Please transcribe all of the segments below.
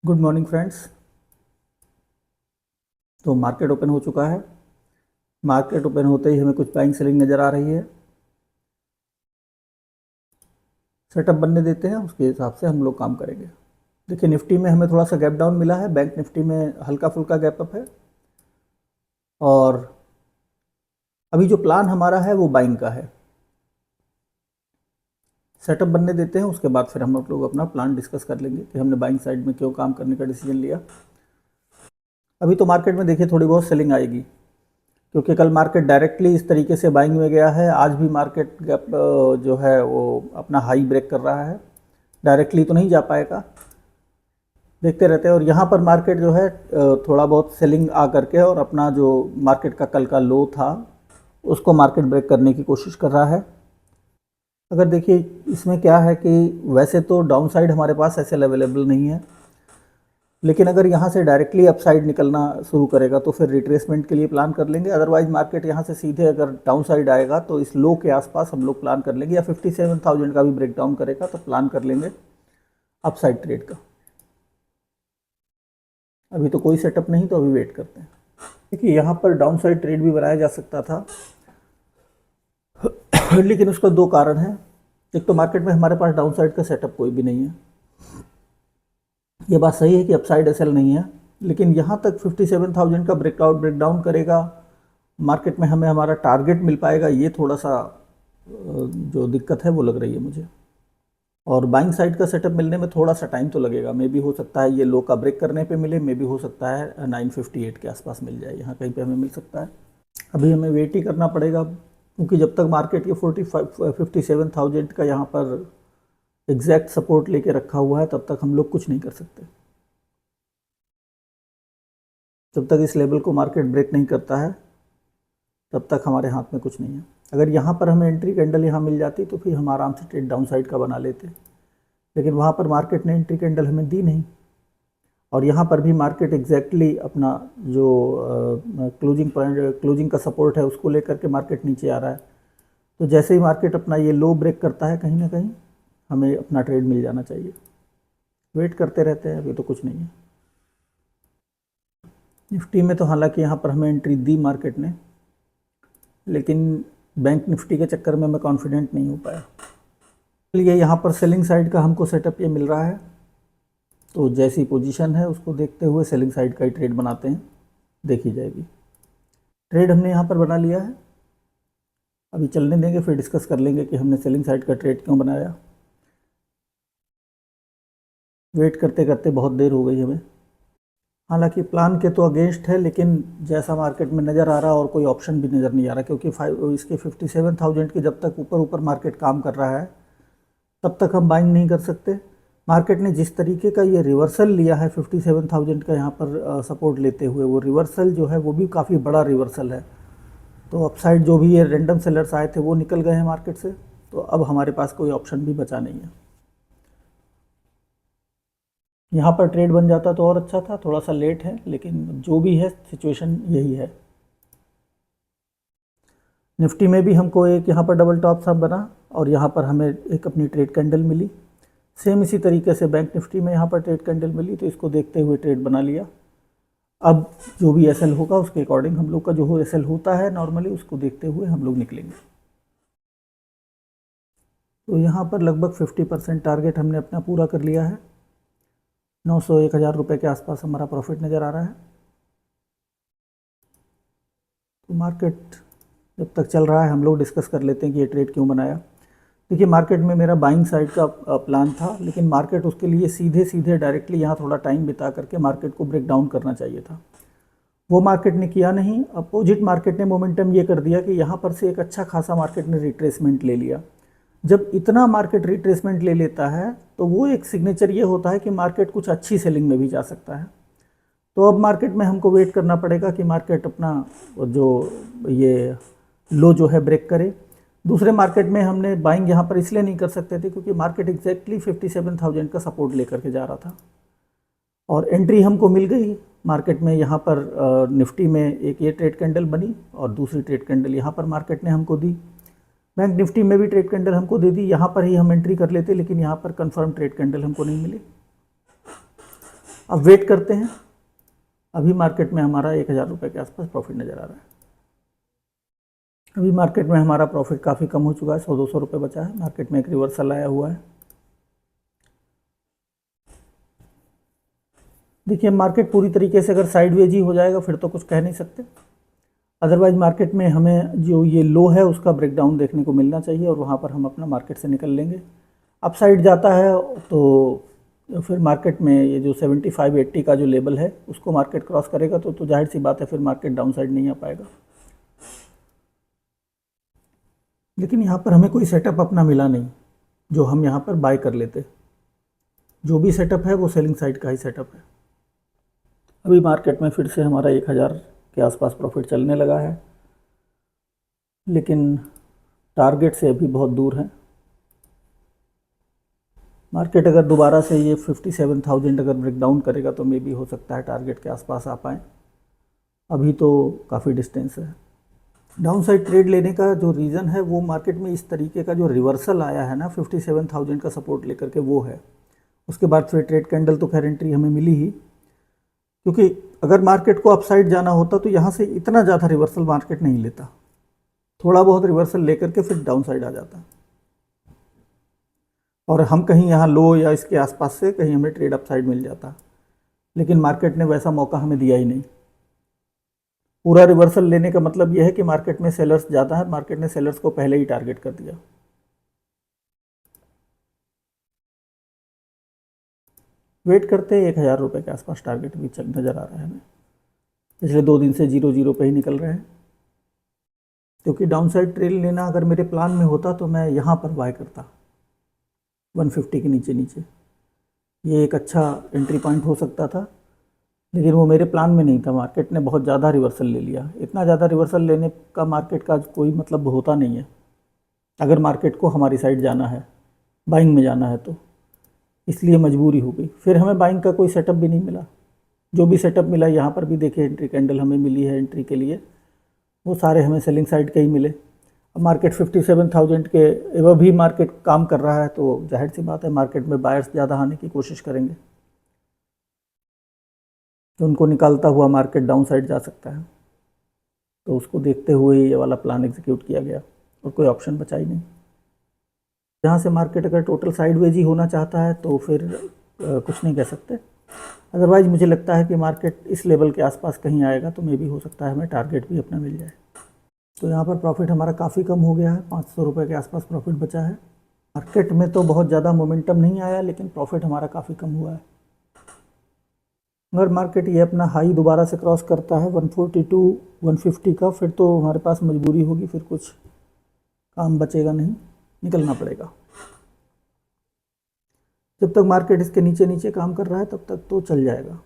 Good morning friends. तो market open हो चुका है। मार्केट ओपन होते ही हमें कुछ बाइंग सेलिंग नज़र आ रही है। सेटअप बनने देते हैं, उसके हिसाब से हम लोग काम करेंगे। देखिए, निफ्टी में हमें थोड़ा सा गैप डाउन मिला है। बैंक निफ्टी में हल्का फुल्का गैप अप है। और अभी जो प्लान हमारा है वो बाइंग का है। सेटअप बनने देते हैं, उसके बाद फिर हम लोग अपना प्लान डिस्कस कर लेंगे कि हमने बाइंग साइड में क्यों काम करने का डिसीजन लिया। अभी तो मार्केट में देखिए थोड़ी बहुत सेलिंग आएगी, क्योंकि कल मार्केट डायरेक्टली इस तरीके से बाइंग में गया है। आज भी मार्केट गैप जो है वो अपना हाई ब्रेक कर रहा है। डायरेक्टली तो नहीं जा पाएगा, देखते रहते हैं। और यहाँ पर मार्केट जो है थोड़ा बहुत सेलिंग आ करके और अपना जो मार्केट का कल का लो था उसको मार्केट ब्रेक करने की कोशिश कर रहा है। अगर देखिए इसमें क्या है कि वैसे तो डाउन साइड हमारे पास ऐसे अवेलेबल नहीं है, लेकिन अगर यहाँ से डायरेक्टली अपसाइड निकलना शुरू करेगा तो फिर रिट्रेसमेंट के लिए प्लान कर लेंगे। अदरवाइज मार्केट यहाँ से सीधे अगर डाउन साइड आएगा तो इस लो के आसपास हम लोग प्लान कर लेंगे, या 57,000 का भी ब्रेक डाउन करेगा तो प्लान कर लेंगे अपसाइड ट्रेड का। अभी तो कोई सेटअप नहीं, तो अभी वेट करते हैं। देखिए यहाँ पर डाउन साइड ट्रेड भी बनाया जा सकता था लेकिन उसका दो कारण है। एक तो मार्केट में हमारे पास डाउन साइड का सेटअप कोई भी नहीं है। ये बात सही है कि अपसाइड एसएल नहीं है, लेकिन यहाँ तक 57,000 का ब्रेकडाउन करेगा, मार्केट में हमें हमारा टारगेट मिल पाएगा, ये थोड़ा सा जो दिक्कत है वो लग रही है मुझे। और बाइंग साइड का सेटअप मिलने में थोड़ा सा टाइम तो लगेगा। मे भी हो सकता है ये लो का ब्रेक करने पे मिले, मे भी हो सकता है 958 के आसपास मिल जाए, यहाँ कहीं पे हमें मिल सकता है। अभी हमें वेट ही करना पड़ेगा, क्योंकि जब तक मार्केट के 57,000 का यहाँ पर एग्जैक्ट सपोर्ट लेके रखा हुआ है तब तक हम लोग कुछ नहीं कर सकते। जब तक इस लेवल को मार्केट ब्रेक नहीं करता है तब तक हमारे हाथ में कुछ नहीं है। अगर यहाँ पर हमें एंट्री कैंडल यहाँ मिल जाती तो फिर हम आराम से ट्रेड डाउन साइड का बना लेते, लेकिन वहाँ पर मार्केट ने एंट्री कैंडल हमें दी नहीं। और यहाँ पर भी मार्केट एग्जैक्टली अपना जो क्लोजिंग का सपोर्ट है उसको लेकर के मार्केट नीचे आ रहा है। तो जैसे ही मार्केट अपना ये लो ब्रेक करता है कहीं ना कहीं हमें अपना ट्रेड मिल जाना चाहिए। वेट करते रहते हैं, अभी तो कुछ नहीं है। निफ्टी में तो हालांकि यहाँ पर हमें एंट्री दी मार्केट ने, लेकिन बैंक निफ्टी के चक्कर में मैं कॉन्फिडेंट नहीं हो पाया। इसलिए यहाँ पर सेलिंग साइड का हमको सेटअप ये मिल रहा है, तो जैसी पोजीशन है उसको देखते हुए सेलिंग साइड का ही ट्रेड बनाते हैं, देखी जाएगी। ट्रेड हमने यहाँ पर बना लिया है, अभी चलने देंगे, फिर डिस्कस कर लेंगे कि हमने सेलिंग साइड का ट्रेड क्यों बनाया। वेट करते करते बहुत देर हो गई हमें। हालांकि प्लान के तो अगेंस्ट है, लेकिन जैसा मार्केट में नज़र आ रहा है और कोई ऑप्शन भी नज़र नहीं आ रहा, क्योंकि इसके 57,000 के जब तक ऊपर मार्केट काम कर रहा है तब तक हम बाइंग नहीं कर सकते। मार्केट ने जिस तरीके का ये रिवर्सल लिया है 57,000 का यहाँ पर सपोर्ट लेते हुए, वो रिवर्सल जो है वो भी काफ़ी बड़ा रिवर्सल है। तो अपसाइड जो भी ये रैंडम सेलर्स आए थे वो निकल गए हैं मार्केट से, तो अब हमारे पास कोई ऑप्शन भी बचा नहीं है। यहाँ पर ट्रेड बन जाता तो और अच्छा था, थोड़ा सा लेट है, लेकिन जो भी है सिचुएशन यही है। निफ्टी में भी हमको एक यहाँ पर डबल टॉप सा बना और यहाँ पर हमें एक अपनी ट्रेड कैंडल मिली। सेम इसी तरीके से बैंक निफ्टी में यहाँ पर ट्रेड कैंडल मिली, तो इसको देखते हुए ट्रेड बना लिया। अब जो भी एसएल होगा उसके अकॉर्डिंग हम लोग का जो एसएल होता है नॉर्मली, उसको देखते हुए हम लोग निकलेंगे। तो यहाँ पर लगभग 50% टारगेट हमने अपना पूरा कर लिया है। 900-1,000 रुपये के आसपास हमारा प्रॉफिट नज़र आ रहा है। तो मार्केट जब तक चल रहा है हम लोग डिस्कस कर लेते हैं कि ये ट्रेड क्यों बनाया। देखिए, मार्केट में मेरा बाइंग साइड का प्लान था, लेकिन मार्केट उसके लिए सीधे डायरेक्टली यहाँ थोड़ा टाइम बिता करके मार्केट को ब्रेक डाउन करना चाहिए था। वो मार्केट ने किया नहीं। अपोजिट मार्केट ने मोमेंटम ये कर दिया कि यहाँ पर से एक अच्छा खासा मार्केट ने रिट्रेसमेंट ले लिया। जब इतना मार्केट रिट्रेसमेंट ले लेता है तो वो एक सिग्नेचर ये होता है कि मार्केट कुछ अच्छी सेलिंग में भी जा सकता है। तो अब मार्केट में हमको वेट करना पड़ेगा कि मार्केट अपना जो ये लो जो है ब्रेक करे। दूसरे मार्केट में हमने बाइंग यहाँ पर इसलिए नहीं कर सकते थे क्योंकि मार्केट एग्जैक्टली 57,000 का सपोर्ट लेकर के जा रहा था, और एंट्री हमको मिल गई मार्केट में। यहाँ पर निफ्टी में एक ये ट्रेड कैंडल बनी और दूसरी ट्रेड कैंडल यहाँ पर मार्केट ने हमको दी। बैंक निफ्टी में भी ट्रेड कैंडल हमको दे दी, यहाँ पर ही हम एंट्री कर लेते, लेकिन यहाँ पर कंफर्म ट्रेड कैंडल हमको नहीं मिली। अब वेट करते हैं। अभी मार्केट में हमारा 1000 रुपये के आसपास प्रॉफिट नज़र आ रहा है। अभी मार्केट में हमारा प्रॉफिट काफ़ी कम हो चुका है, 100-200 रुपये बचा है। मार्केट में एक रिवर्सल आया हुआ है। देखिए मार्केट पूरी तरीके से अगर साइडवेज ही हो जाएगा फिर तो कुछ कह नहीं सकते, अदरवाइज मार्केट में हमें जो ये लो है उसका ब्रेकडाउन देखने को मिलना चाहिए और वहाँ पर हम अपना मार्केट से निकल लेंगे। अपसाइड जाता है तो फिर मार्केट में ये जो 75-80 का जो लेवल है उसको मार्केट क्रॉस करेगा तो जाहिर सी बात है फिर मार्केट डाउन साइड नहीं आ पाएगा। लेकिन यहाँ पर हमें कोई सेटअप अपना मिला नहीं जो हम यहाँ पर बाय कर लेते। जो भी सेटअप है वो सेलिंग साइड का ही सेटअप है। अभी मार्केट में फिर से हमारा 1000 के आसपास प्रॉफिट चलने लगा है, लेकिन टारगेट से अभी बहुत दूर है। मार्केट अगर दोबारा से ये 57,000 अगर ब्रेकडाउन करेगा तो मे बी हो सकता है टारगेट के आसपास आ पाएँ। अभी तो काफ़ी डिस्टेंस है। डाउन साइड ट्रेड लेने का जो रीज़न है वो मार्केट में इस तरीके का जो रिवर्सल आया है ना 57,000 का सपोर्ट लेकर के, वो है। उसके बाद फिर ट्रेड कैंडल तो खैर एंट्री हमें मिली ही, क्योंकि अगर मार्केट को अपसाइड जाना होता तो यहाँ से इतना ज़्यादा रिवर्सल मार्केट नहीं लेता। थोड़ा बहुत रिवर्सल लेकर के फिर डाउन साइड आ जाता और हम कहीं यहाँ लो या इसके आसपास से कहीं हमें ट्रेड अपसाइड मिल जाता। लेकिन मार्केट ने वैसा मौका हमें दिया ही नहीं। पूरा रिवर्सल लेने का मतलब यह है कि मार्केट में सेलर्स ज़्यादा है, मार्केट ने सेलर्स को पहले ही टारगेट कर दिया। वेट करते हैं, 1000 रुपये के आसपास टारगेट भी नज़र आ रहा है हमें। पिछले 2 दिन से 0-0 पे ही निकल रहे हैं, क्योंकि डाउन साइड ट्रेड लेना अगर मेरे प्लान में होता तो मैं यहाँ पर बाय करता 150 के नीचे नीचे। ये एक अच्छा एंट्री पॉइंट हो सकता था, लेकिन वो मेरे प्लान में नहीं था। मार्केट ने बहुत ज़्यादा रिवर्सल ले लिया। इतना ज़्यादा रिवर्सल लेने का मार्केट का कोई मतलब होता नहीं है अगर मार्केट को हमारी साइड जाना है, बाइंग में जाना है तो। इसलिए मजबूरी हो गई। फिर हमें बाइंग का कोई सेटअप भी नहीं मिला। जो भी सेटअप मिला, यहाँ पर भी देखिए एंट्री कैंडल हमें मिली है एंट्री के लिए, वो सारे हमें सेलिंग साइड के ही मिले। अब मार्केट 57,000 के एवं भी मार्केट काम कर रहा है तो जाहिर सी बात है मार्केट में बायर्स ज़्यादा आने की कोशिश करेंगे, तो उनको निकालता हुआ मार्केट डाउन साइड जा सकता है। तो उसको देखते हुए ये वाला प्लान एग्जीक्यूट किया गया और कोई ऑप्शन बचा ही नहीं। जहाँ से मार्केट अगर टोटल साइडवेज ही होना चाहता है तो फिर कुछ नहीं कह सकते। अदरवाइज़ मुझे लगता है कि मार्केट इस लेवल के आसपास कहीं आएगा तो मे भी हो सकता है हमें टारगेट भी अपना मिल जाए। तो यहाँ पर प्रॉफिट हमारा काफ़ी कम हो गया है, 500 रुपये के आसपास प्रॉफिट बचा है। मार्केट में तो बहुत ज़्यादा मोमेंटम नहीं आया, लेकिन प्रॉफिट हमारा काफ़ी कम हुआ है। अगर मार्केट ये अपना हाई दोबारा से क्रॉस करता है 142-150 का, फिर तो हमारे पास मजबूरी होगी, फिर कुछ काम बचेगा नहीं, निकलना पड़ेगा। जब तक मार्केट इसके नीचे नीचे काम कर रहा है तब तक तो चल जाएगा।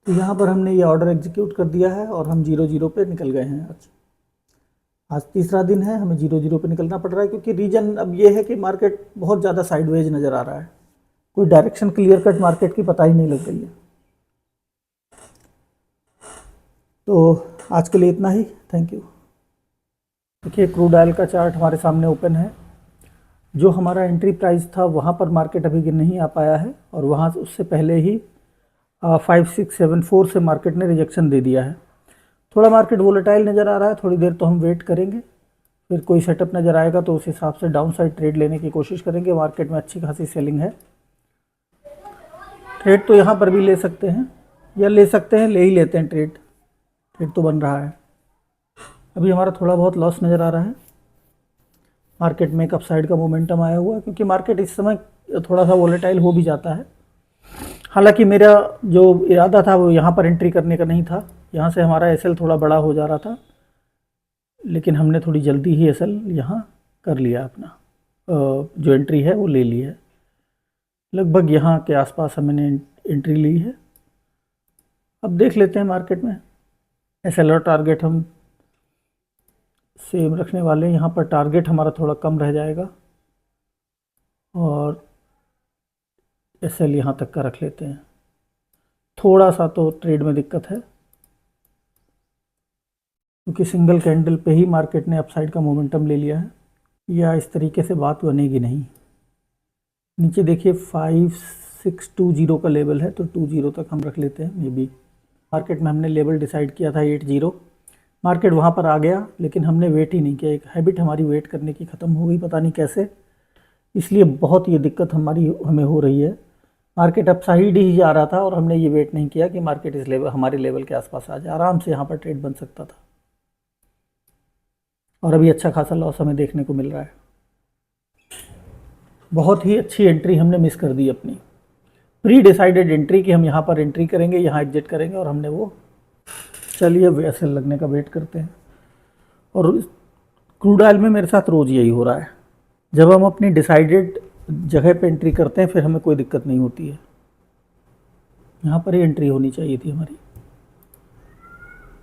तो यहाँ पर हमने ये ऑर्डर एग्जीक्यूट कर दिया है और हम 0-0 पे निकल गए हैं। आज तीसरा दिन है, हमें 0-0 पे निकलना पड़ रहा है, क्योंकि रीजन अब ये है कि मार्केट बहुत ज़्यादा साइडवेज नज़र आ रहा है। कोई डायरेक्शन क्लियर कट मार्केट की पता ही नहीं लग रही है। तो आज के लिए इतना ही, थैंक यू। देखिए क्रूड ऑयल का चार्ट हमारे सामने ओपन है। जो हमारा एंट्री प्राइस था वहाँ पर मार्केट अभी नहीं आ पाया है और वहाँ उससे पहले ही 5674 से मार्केट ने रिजेक्शन दे दिया है। थोड़ा मार्केट वोलेटाइल नज़र आ रहा है, थोड़ी देर तो हम वेट करेंगे, फिर कोई सेटअप नज़र आएगा तो उस हिसाब से डाउन साइड ट्रेड लेने की कोशिश करेंगे। मार्केट में अच्छी खासी सेलिंग है। ट्रेड तो यहाँ पर भी ले सकते हैं या ले सकते हैं, ले ही लेते हैं ट्रेड तो बन रहा है। अभी हमारा थोड़ा बहुत लॉस नज़र आ रहा है। मार्केट में एक अपसाइड का मोमेंटम आया हुआ है, क्योंकि मार्केट इस समय थोड़ा सा वोलेटाइल हो भी जाता है। हालांकि मेरा जो इरादा था वो यहाँ पर एंट्री करने का नहीं था। यहाँ से हमारा एसएल थोड़ा बड़ा हो जा रहा था, लेकिन हमने थोड़ी जल्दी ही एसएल यहाँ कर लिया, अपना जो एंट्री है वो ले ली है। लगभग यहाँ के आसपास हमने एंट्री ली है। अब देख लेते हैं मार्केट में एसएल और टारगेट हम सेम रखने वाले हैं। यहाँ पर टारगेट हमारा थोड़ा कम रह जाएगा और एसएल यहाँ तक का रख लेते हैं। थोड़ा सा तो ट्रेड में दिक्कत है, क्योंकि सिंगल कैंडल पे ही मार्केट ने अपसाइड का मोमेंटम ले लिया है, या इस तरीके से बात बनेगी नहीं। नीचे देखिए 620 का लेवल है, तो 20 तक हम रख लेते हैं। मे बी मार्केट में हमने लेवल डिसाइड किया था 80, मार्केट वहाँ पर आ गया, लेकिन हमने वेट ही नहीं किया। एक हैबिट हमारी वेट करने की ख़त्म हो गई, पता नहीं कैसे, इसलिए बहुत ये दिक्कत हमें हो रही है। मार्केट अप साइड ही जा रहा था और हमने ये वेट नहीं किया कि मार्केट इस लेवल, हमारे लेवल के आसपास आ जाए, आराम से यहाँ पर ट्रेड बन सकता था। और अभी अच्छा खासा लॉस हमें देखने को मिल रहा है। बहुत ही अच्छी एंट्री हमने मिस कर दी अपनी, प्री डिसाइडेड एंट्री कि हम यहाँ पर एंट्री करेंगे, यहाँ एग्जिट करेंगे, और हमने वो, चलिए वैसे लगने का वेट करते हैं। और क्रूड ऑयल में मेरे साथ रोज़ यही हो रहा है, जब हम अपनी डिसाइडेड जगह पे एंट्री करते हैं फिर हमें कोई दिक्कत नहीं होती है। यहाँ पर ही एंट्री होनी चाहिए थी हमारी,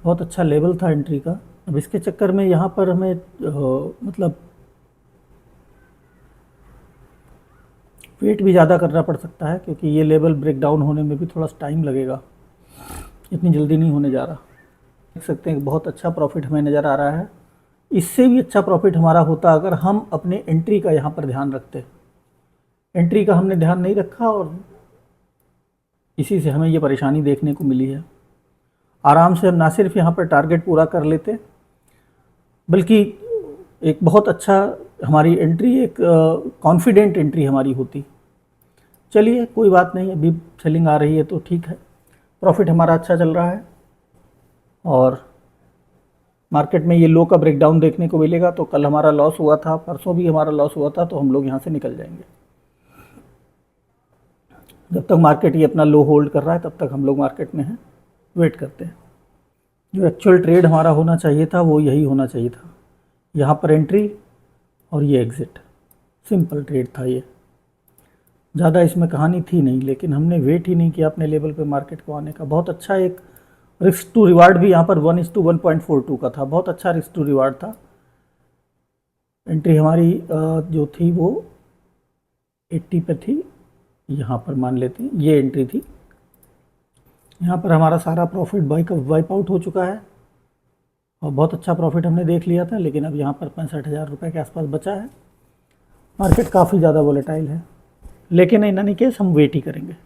बहुत अच्छा लेवल था एंट्री का। अब इसके चक्कर में यहाँ पर हमें मतलब वेट भी ज़्यादा करना पड़ सकता है, क्योंकि ये लेवल ब्रेक डाउन होने में भी थोड़ा टाइम लगेगा, इतनी जल्दी नहीं होने जा रहा। देख सकते हैं बहुत अच्छा प्रॉफिट हमें नज़र आ रहा है। इससे भी अच्छा प्रॉफिट हमारा होता अगर हम अपने एंट्री का यहाँ पर ध्यान रखते। एंट्री का हमने ध्यान नहीं रखा और इसी से हमें ये परेशानी देखने को मिली है। आराम से हम ना सिर्फ यहाँ पर टारगेट पूरा कर लेते, बल्कि एक बहुत अच्छा हमारी एंट्री, एक कॉन्फिडेंट एंट्री हमारी होती। चलिए कोई बात नहीं, अभी सेलिंग आ रही है तो ठीक है, प्रॉफिट हमारा अच्छा चल रहा है। और मार्केट में ये लो का ब्रेकडाउन देखने को मिलेगा, तो कल हमारा लॉस हुआ था, परसों भी हमारा लॉस हुआ था, तो हम लोग यहाँ से निकल जाएंगे। जब तक मार्केट ये अपना लो होल्ड कर रहा है तब तक हम लोग मार्केट में हैं, वेट करते हैं। जो एक्चुअल ट्रेड हमारा होना चाहिए था वो यही होना चाहिए था, यहाँ पर एंट्री और ये एग्ज़िट, सिंपल ट्रेड था ये, ज़्यादा इसमें कहानी थी नहीं। लेकिन हमने वेट ही नहीं किया अपने लेवल पे मार्केट को आने का। बहुत अच्छा एक रिस्क टू रिवार्ड भी यहाँ पर 1:1.42 का था, बहुत अच्छा रिस्क टू रिवार्ड था। एंट्री हमारी जो थी वो 80 पे थी, यहाँ पर मान लेते हैं ये एंट्री थी। यहाँ पर हमारा सारा प्रॉफिट वाइप आउट हो चुका है और बहुत अच्छा प्रॉफिट हमने देख लिया था, लेकिन अब यहाँ पर 65,000 रुपये के आसपास बचा है। मार्केट काफ़ी ज़्यादा वोलेटाइल है, लेकिन इन एनी केस हम वेट ही करेंगे।